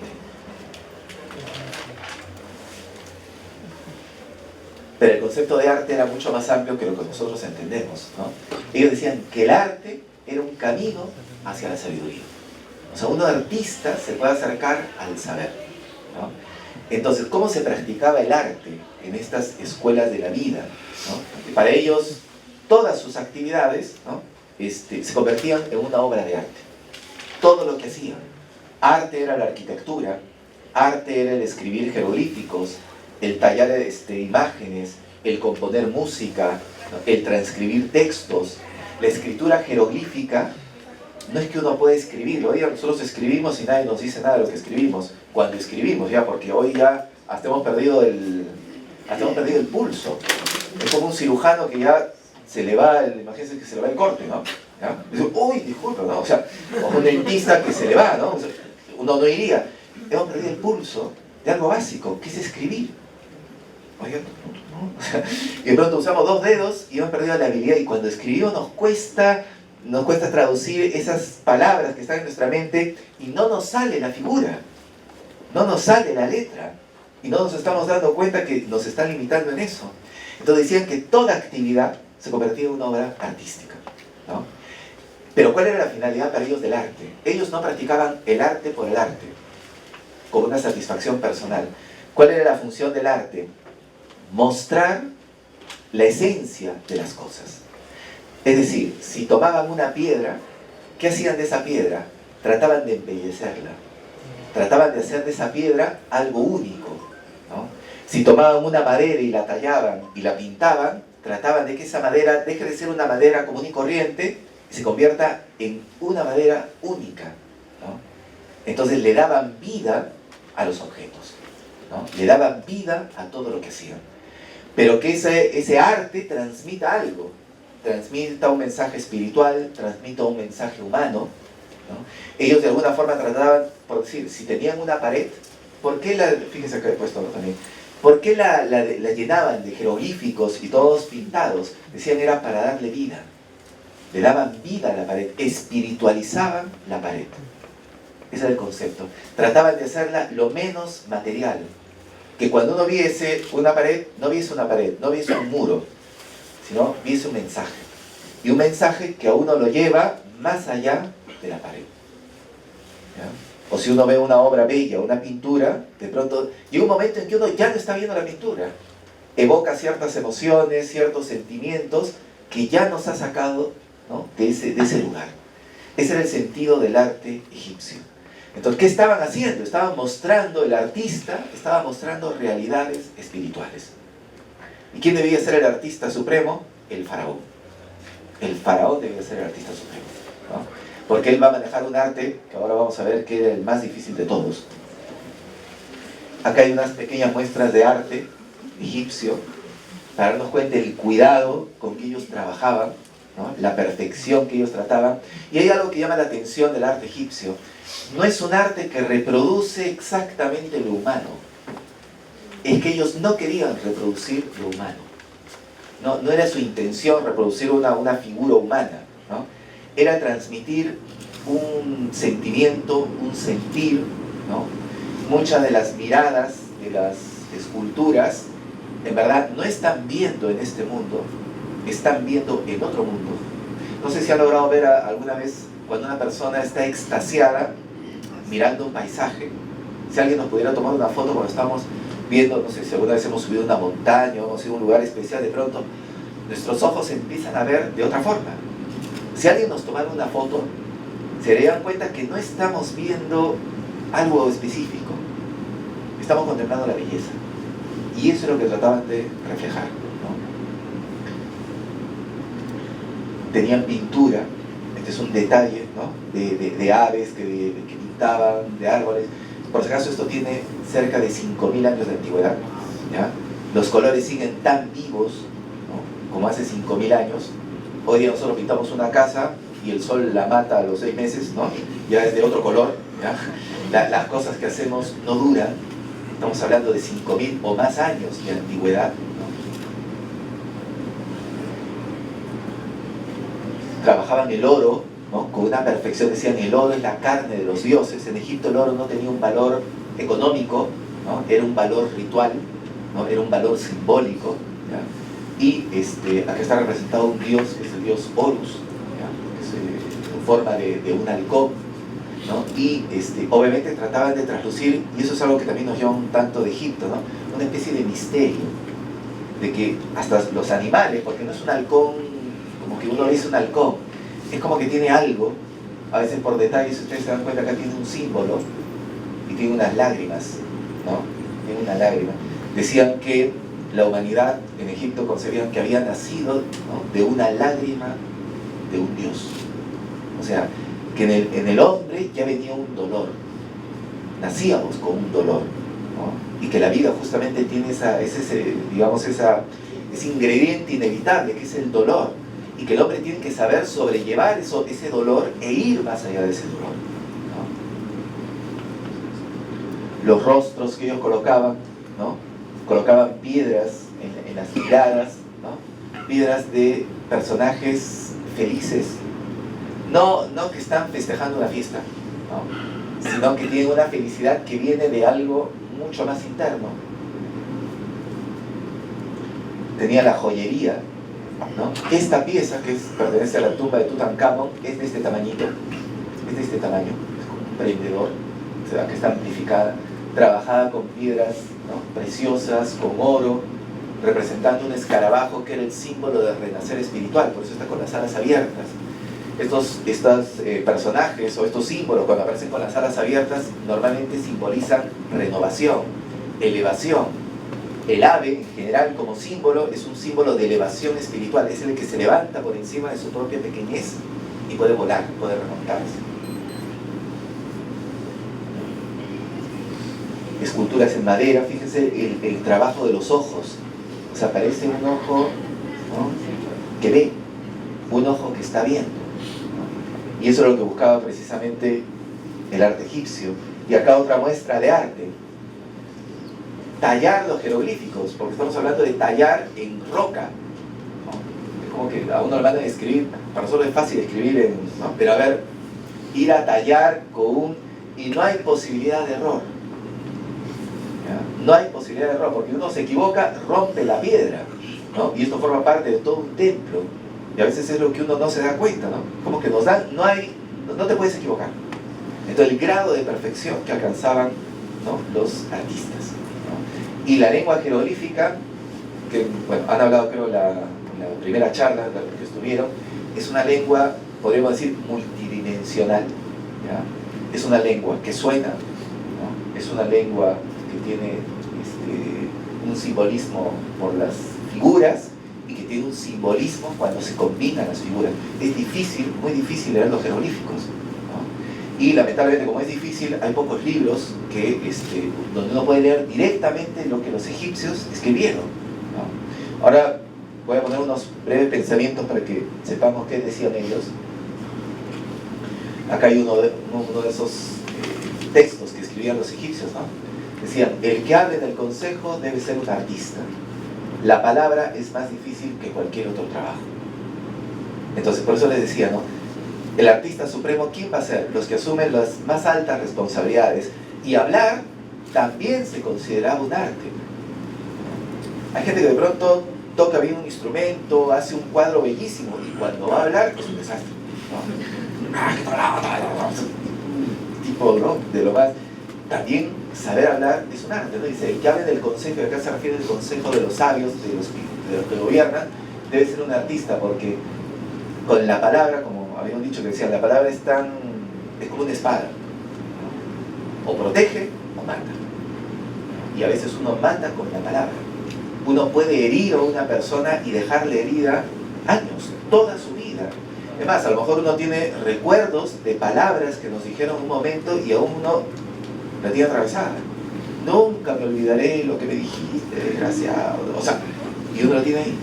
Pero el concepto de arte era mucho más amplio que lo que nosotros entendemos, ¿no? Ellos decían que el arte era un camino hacia la sabiduría. O sea, un artista se puede acercar al saber, ¿no? Entonces, ¿cómo se practicaba el arte en estas escuelas de la vida, ¿no? Para ellos, todas sus actividades, ¿no?, se convertían en una obra de arte. Todo lo que hacían. Arte era la arquitectura, arte era el escribir jeroglíficos, el tallar imágenes, el componer música, ¿no?, el transcribir textos. La escritura jeroglífica no es que uno pueda escribirlo. Hoy nosotros escribimos y nadie nos dice nada de lo que escribimos. Cuando escribimos, ya, porque hoy ya hasta hemos perdido el pulso. Es como un cirujano que ya se le va, imagínense que se le va el corte, ¿no? ¿Ya? Dice, uy, disculpa, ¿no? O sea, o un dentista que se le va, ¿no? O sea, uno no iría. Hemos perdido el pulso de algo básico, que es escribir. Oigan, ¿no? O sea, y de pronto usamos 2 dedos y hemos perdido la habilidad. Y cuando escribimos nos cuesta traducir esas palabras que están en nuestra mente y no nos sale la figura, no nos sale la letra y no nos estamos dando cuenta que nos están limitando en eso. Entonces decían que toda actividad se convertía en una obra artística, ¿no? Pero ¿cuál era la finalidad para ellos del arte? Ellos no practicaban el arte por el arte, como una satisfacción personal. ¿Cuál era la función del arte? Mostrar la esencia de las cosas. Es decir, si tomaban una piedra, ¿qué hacían de esa piedra? Trataban de embellecerla. Trataban de hacer de esa piedra algo único, ¿no? Si tomaban una madera y la tallaban y la pintaban, trataban de que esa madera deje de ser una madera común y corriente y se convierta en una madera única, ¿no? Entonces le daban vida a los objetos, ¿no? Le daban vida a todo lo que hacían. Pero que ese arte transmita algo. Transmita un mensaje espiritual, transmita un mensaje humano, ¿no? Ellos de alguna forma trataban, por decir, si tenían una pared, ¿por qué fíjense que he puesto, ¿no?, también, ¿por qué la llenaban de jeroglíficos y todos pintados? Decían era para darle vida. Le daban vida a la pared, espiritualizaban la pared. Ese era el concepto. Trataban de hacerla lo menos material. Que cuando uno viese una pared, no viese un muro, sino viese un mensaje. Y un mensaje que a uno lo lleva más allá de la pared, ¿ya? O si uno ve una obra bella, una pintura, de pronto llega un momento en que uno ya no está viendo la pintura. Evoca ciertas emociones, ciertos sentimientos que ya nos ha sacado, ¿no?, de ese lugar. Ese era el sentido del arte egipcio. Entonces, ¿qué estaban haciendo? Estaban mostrando, el artista estaba mostrando realidades espirituales. ¿Y quién debía ser el artista supremo? El faraón. El faraón debía ser el artista supremo, ¿no? Porque él va a manejar un arte que ahora vamos a ver que era el más difícil de todos. Acá hay unas pequeñas muestras de arte egipcio para darnos cuenta del cuidado con que ellos trabajaban, ¿no?, la perfección que ellos trataban. Y hay algo que llama la atención del arte egipcio. No es un arte que reproduce exactamente lo humano. Es que ellos no querían reproducir lo humano. No era su intención reproducir una figura humana, ¿no? Era transmitir un sentimiento, un sentir, ¿no? Muchas de las miradas de las esculturas, en verdad, no están viendo en este mundo, están viendo en otro mundo. No sé si han logrado ver alguna vez cuando una persona está extasiada mirando un paisaje. Si alguien nos pudiera tomar una foto cuando estamos viendo, no sé si alguna vez hemos subido una montaña o hemos ido a un lugar especial, de pronto nuestros ojos empiezan a ver de otra forma. Si alguien nos tomara una foto, se darían cuenta que no estamos viendo algo específico, estamos contemplando la belleza. Y eso es lo que trataban de reflejar, ¿no? Tenían pintura, este es un detalle, ¿no? de aves que pintaban, de árboles. Por si acaso esto tiene cerca de 5.000 años de antigüedad, ¿ya? Los colores siguen tan vivos, ¿no? Como hace 5.000 años. Hoy día nosotros pintamos una casa y el sol la mata a los 6 meses, ¿no? Ya es de otro color, ¿ya? Las cosas que hacemos no duran. Estamos hablando de 5.000 o más años de antigüedad, ¿no? Trabajaban el oro, ¿no? Con una perfección. Decían, el oro es la carne de los dioses. En Egipto el oro no tenía un valor económico, ¿no? Era un valor ritual, ¿no? Era un valor simbólico, ¿ya? Y acá está representado un dios, que es el dios Horus, ¿ya? Que es en forma de un halcón, ¿no? Y obviamente trataban de traslucir, y eso es algo que también nos lleva un tanto de Egipto, ¿no? Una especie de misterio, de que hasta los animales, porque no es un halcón, como que uno le dice un halcón, es como que tiene algo, a veces por detalles, ustedes se dan cuenta, acá tiene un símbolo, y tiene unas lágrimas, ¿no? Tiene una lágrima. Decían que la humanidad en Egipto concebían que había nacido, ¿no? De una lágrima de un dios. O sea, que en el hombre ya venía un dolor, nacíamos con un dolor, ¿no? Y que la vida justamente tiene ese ingrediente inevitable que es el dolor, y que el hombre tiene que saber sobrellevar ese dolor e ir más allá de ese dolor, ¿no? Los rostros que ellos colocaban, ¿no? Colocaban piedras en las miradas, ¿no? Piedras de personajes felices, no que están festejando una fiesta, ¿no? Sino que tienen una felicidad que viene de algo mucho más interno. Tenía la joyería, ¿no? Esta pieza, que pertenece a la tumba de Tutankamón, es de este tamañito, es de este tamaño, es como un prendedor, o sea, que está amplificada, trabajada con piedras, ¿no? Preciosas, con oro, representando un escarabajo que era el símbolo del renacer espiritual, por eso está con las alas abiertas. Estos personajes o estos símbolos, cuando aparecen con las alas abiertas, normalmente simbolizan renovación, elevación. El ave, en general, como símbolo, es un símbolo de elevación espiritual, es el que se levanta por encima de su propia pequeñez y puede volar, puede remontarse. Esculturas en madera, fíjense el trabajo de los ojos. O sea, parece un ojo, ¿no? Que ve, un ojo que está viendo, ¿no? Y eso es lo que buscaba precisamente el arte egipcio. Y acá otra muestra de arte. Tallar los jeroglíficos, porque estamos hablando de tallar en roca, ¿no? Es como que a uno le mandan a escribir, para nosotros es fácil escribir, ¿no? Pero a ver, ir a tallar y no hay posibilidad de error. ¿Ya? No hay posibilidad de error, porque uno se equivoca, rompe la piedra, ¿no? Y esto forma parte de todo un templo, y a veces es lo que uno no se da cuenta, ¿no? Como que no te puedes equivocar. Entonces el grado de perfección que alcanzaban, ¿no? Los artistas, ¿no? Y la lengua jeroglífica, que bueno, han hablado creo en la primera charla que estuvieron, es una lengua, podríamos decir, multidimensional, ¿ya? Es una lengua que suena, ¿no? Es una lengua que tiene un simbolismo por las figuras y que tiene un simbolismo cuando se combinan las figuras. Es difícil, muy difícil leer los jeroglíficos, ¿no? Y lamentablemente, como es difícil, hay pocos libros donde uno puede leer directamente lo que los egipcios escribieron, ¿no? Ahora voy a poner unos breves pensamientos para que sepamos qué decían ellos. Acá hay uno de esos textos que escribían los egipcios, ¿no? Decían, el que hable en el consejo debe ser un artista. La palabra es más difícil que cualquier otro trabajo. Entonces, por eso les decía, ¿no? El artista supremo, ¿quién va a ser? Los que asumen las más altas responsabilidades. Y hablar también se consideraba un arte. Hay gente que de pronto toca bien un instrumento, hace un cuadro bellísimo, y cuando va a hablar es un desastre, ¿no? Tipo, ¿no? De lo más. También saber hablar es un arte, ¿no? Dice, el que hable del consejo, y acá se refiere al consejo de los sabios, de los que gobiernan, debe ser un artista, porque con la palabra, como habíamos dicho que decían, la palabra es como una espada, ¿no? O protege o mata. y a veces uno mata con la palabra. Uno puede herir a una persona y dejarle herida años, toda su vida. Es más, a lo mejor uno tiene recuerdos de palabras que nos dijeron en un momento y aún uno la tiene atravesada. Nunca me olvidaré lo que me dijiste, desgraciado. O sea, y uno lo tiene ahí,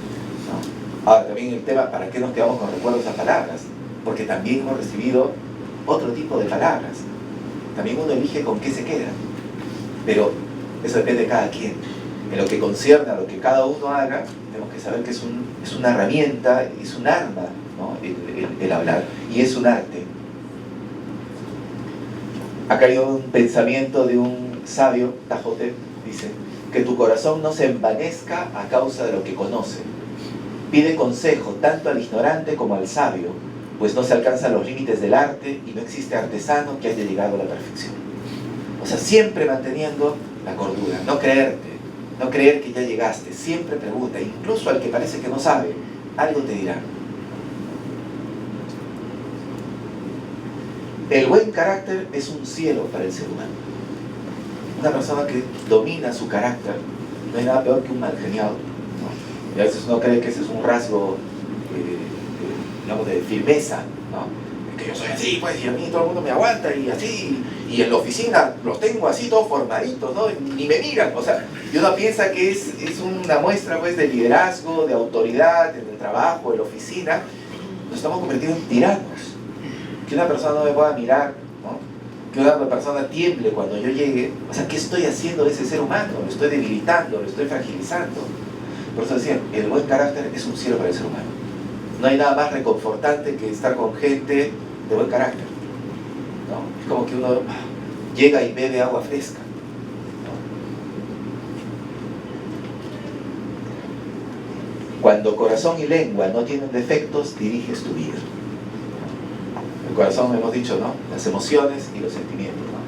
¿no? Ahora, también el tema, ¿para qué nos quedamos con recuerdos a palabras? Porque también hemos recibido otro tipo de palabras. También uno elige con qué se queda. Pero eso depende de cada quien. En lo que concierne a lo que cada uno haga, tenemos que saber que es una herramienta, es un arma, ¿no? el hablar, y es un arte. Acá hay un pensamiento de un sabio, Tajote, dice: que tu corazón no se envanezca a causa de lo que conoce. Pide consejo tanto al ignorante como al sabio, pues no se alcanzan los límites del arte y no existe artesano que haya llegado a la perfección. O sea, siempre manteniendo la cordura, no creer que ya llegaste, siempre pregunta, incluso al que parece que no sabe, algo te dirá. El buen carácter es un cielo para el ser humano. Una persona que domina su carácter, no hay nada peor que un mal geniado, ¿no? Y a veces uno cree que ese es un rasgo, digamos, de firmeza, ¿no? Que yo soy así, pues, y a mí todo el mundo me aguanta, y así, y en la oficina los tengo así todos formaditos, ¿no? Ni me miran, o sea, y uno piensa que es una muestra, pues, de liderazgo, de autoridad, en el trabajo, en la oficina. Nos estamos convirtiendo en tiranos. Que una persona no me pueda mirar, ¿no? Que una persona tiemble cuando yo llegue. O sea, ¿qué estoy haciendo de ese ser humano? Lo estoy debilitando, lo estoy fragilizando. Por eso decían, el buen carácter es un cielo para el ser humano. No hay nada más reconfortante que estar con gente de buen carácter, ¿no? Es como que uno llega y bebe agua fresca, ¿no? Cuando corazón y lengua no tienen defectos, diriges tu vida. El corazón, hemos dicho, ¿no? Las emociones y los sentimientos, ¿no?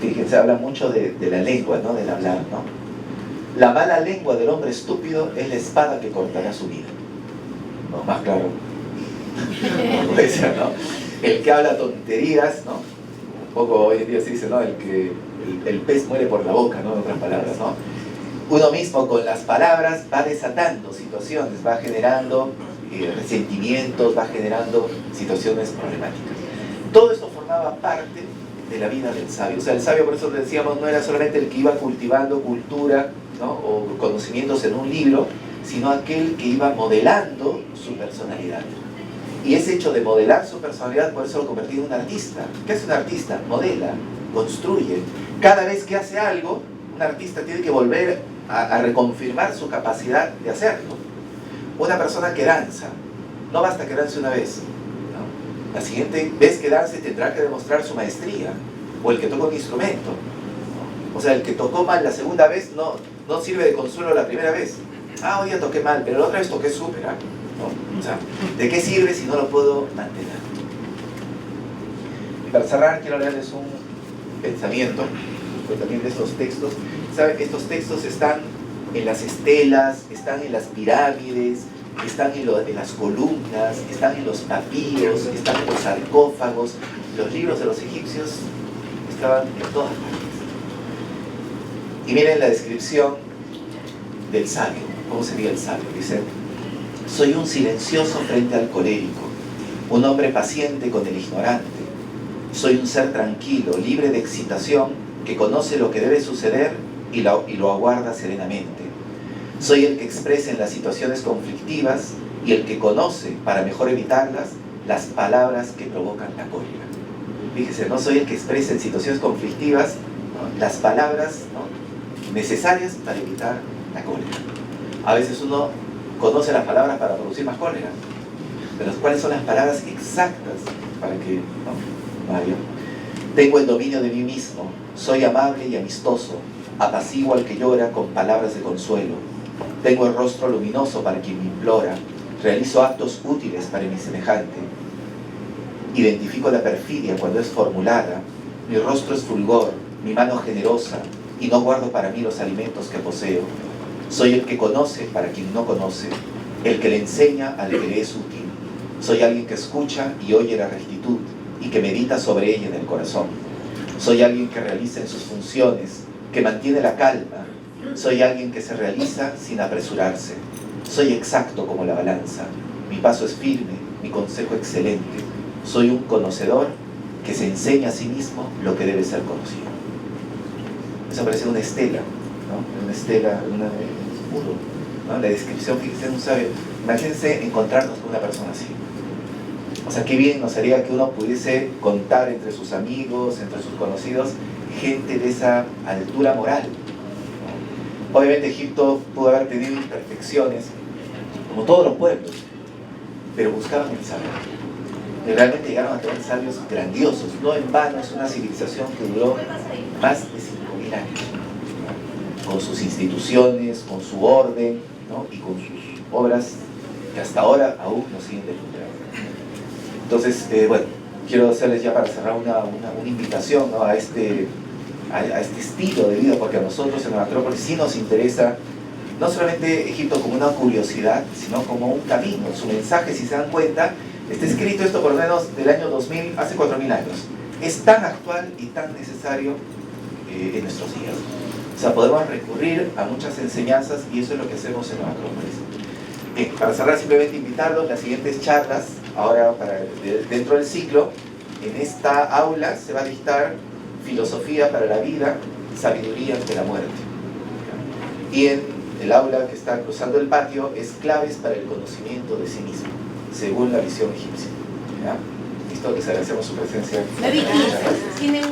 Fíjense, habla mucho de la lengua, ¿no? Del hablar, ¿no? La mala lengua del hombre estúpido es la espada que cortará su vida. No, más claro. No puede ser, ¿no? El que habla tonterías, ¿no? Un poco hoy en día se dice, ¿no? El pez muere por la boca, ¿no? En otras palabras, ¿no? Uno mismo con las palabras va desatando situaciones, va generando resentimientos, va generando situaciones problemáticas. Todo esto formaba parte de la vida del sabio. O sea, el sabio, por eso decíamos, no era solamente el que iba cultivando cultura, ¿no? O conocimientos en un libro, sino aquel que iba modelando su personalidad. Y ese hecho de modelar su personalidad, por eso lo convertía en un artista. ¿Qué es un artista? Modela, construye. Cada vez que hace algo, un artista tiene que volver a reconfirmar su capacidad de hacerlo. Una persona que danza, no basta que dance una vez, ¿no? La siguiente vez que dance tendrá que demostrar su maestría, o el que toca un instrumento, ¿no? O sea, el que tocó mal la segunda vez no sirve de consuelo la primera vez. Ah, hoy ya toqué mal, pero la otra vez toqué súper, ¿no? O sea, ¿de qué sirve si no lo puedo mantener? Y para cerrar, quiero leerles un pensamiento, pues también de estos textos. ¿Saben? Estos textos están en las estelas, están en las pirámides, están en las columnas, están en los papiros, están en los sarcófagos. Los libros de los egipcios estaban en todas partes. Y miren la descripción del sabio. ¿Cómo sería el sabio? Dice: soy un silencioso frente al colérico, un hombre paciente con el ignorante. Soy un ser tranquilo, libre de excitación, que conoce lo que debe suceder y lo aguarda serenamente. Soy el que expresa en las situaciones conflictivas y el que conoce, para mejor evitarlas, las palabras que provocan la cólera. Fíjese, no soy el que expresa en situaciones conflictivas, ¿no?, las palabras, ¿no?, necesarias para evitar la cólera. A veces uno conoce las palabras para producir más cólera, pero ¿cuáles son las palabras exactas para que no haya? Tengo el dominio de mí mismo, soy amable y amistoso, apaciguo al que llora con palabras de consuelo. Tengo el rostro luminoso para quien me implora, realizo actos útiles para mi semejante. Identifico la perfidia cuando es formulada, mi rostro es fulgor, mi mano generosa, y no guardo para mí los alimentos que poseo. Soy el que conoce para quien no conoce, el que le enseña al que le es útil. Soy alguien que escucha y oye la rectitud, y que medita sobre ella en el corazón. Soy alguien que realiza en sus funciones que mantiene la calma. Soy alguien que se realiza sin apresurarse. Soy exacto como la balanza. Mi paso es firme, mi consejo excelente. Soy un conocedor que se enseña a sí mismo lo que debe ser conocido. Eso parece una estela, ¿no? Una estela, un muro, ¿no? La descripción, fíjense, un sabio. Imagínense encontrarnos con una persona así. O sea, qué bien nos haría que uno pudiese contar entre sus amigos, entre sus conocidos, gente de esa altura moral, ¿no? Obviamente Egipto pudo haber tenido imperfecciones, como todos los pueblos, pero buscaban el saber. Y realmente llegaron a tener sabios grandiosos. No en vano es una civilización que duró más de 5.000 años, ¿no? Con sus instituciones, con su orden, ¿no? Y con sus obras que hasta ahora aún nos siguen deslumbrando. Entonces, bueno, quiero hacerles ya para cerrar una invitación, ¿no? a este estilo de vida, porque a nosotros en la Acrópolis sí nos interesa no solamente Egipto como una curiosidad, sino como un camino. Su mensaje, si se dan cuenta, está escrito esto por lo menos del año 2000, hace 4.000 años. Es tan actual y tan necesario en nuestros días. O sea, podemos recurrir a muchas enseñanzas y eso es lo que hacemos en la Acrópolis. Bien, para cerrar, simplemente invitarlos, las siguientes charlas, ahora dentro del ciclo, en esta aula se va a dictar filosofía para la vida, sabiduría ante la muerte. Y en el aula que está cruzando el patio es claves para el conocimiento de sí mismo, según la visión egipcia. ¿Ya? Listo, les agradecemos su presencia. David, ¿tienen